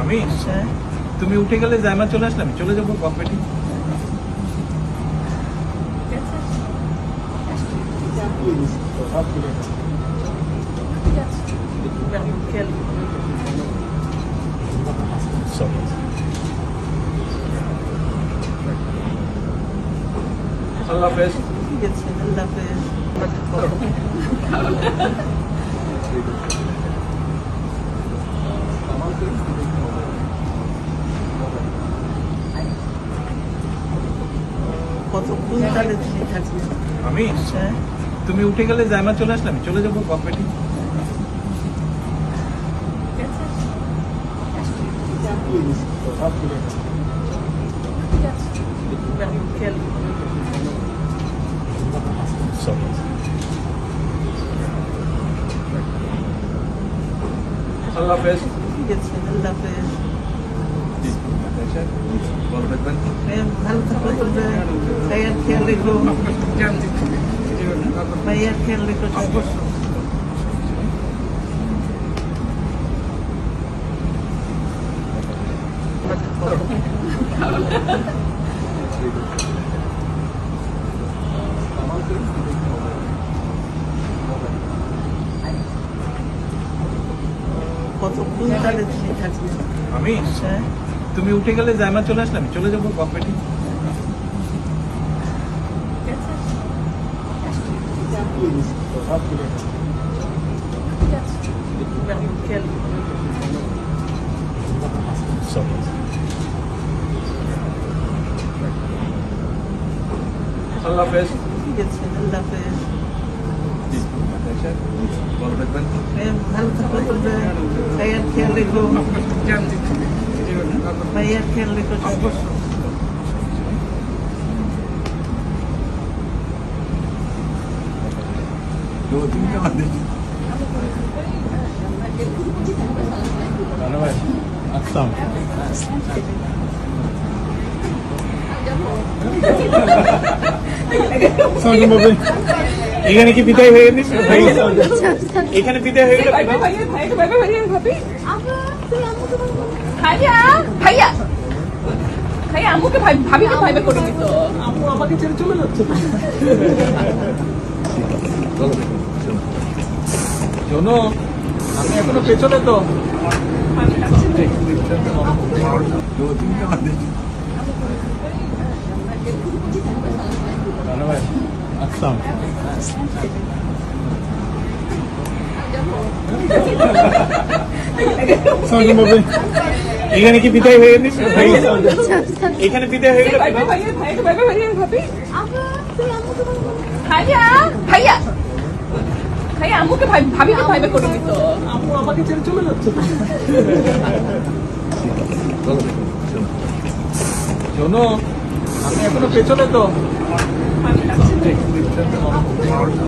আমি তুমি উঠে গেলে জায়মা চলে আসলাম, চলে যাবো কম্পিটি। আল্লাহ হাফেজ। ঠিক আছে, আল্লাহ কতক্ষণ তাহলে তুমি থাকবে? আমি তুমি উঠে গেলে জায়মা চলে আসলাম, চলে যাবো কম্পিটি। আল্লাহ হাফেজ। ঠিক আছে, আল্লাহ হাফেজ। ভালো থাকবেন। ভালো থাকো, তোমরা ভাইয়ার খেয়াল রেখো, ভাইয়ার খেয়াল রেখো। কতক্ষণ তাহলে তুমি থাকবে? আমি তুমি উঠে গেলে জায়মা চলে আসলাম, চলে যাবো কম্পিটি। আল্লাহ হাফেজ। ঠিক আছে, আল্লাহ হাফেজ। ভালো থাকবেন। ভালো থাকো, তোমরা ভাইয়ার খেয়াল রেখো, ভাইয়ার খেয়াল রেখো। এখানে কি বিদায় হয়ে গেছে? এখানে বিদায় হয়ে গেল। আম্মু আমাকে ছেড়ে চলে যাচ্ছে। শোনো, আমি এখনো পেছনে তো। এখানে কি বিদায় হয়ে গেছে? এখানে বিদায় হয়ে গেল। আম্মু আমাকে ছেড়ে চলে যাচ্ছে। শোনো, আমি এখনো পেছনে তো।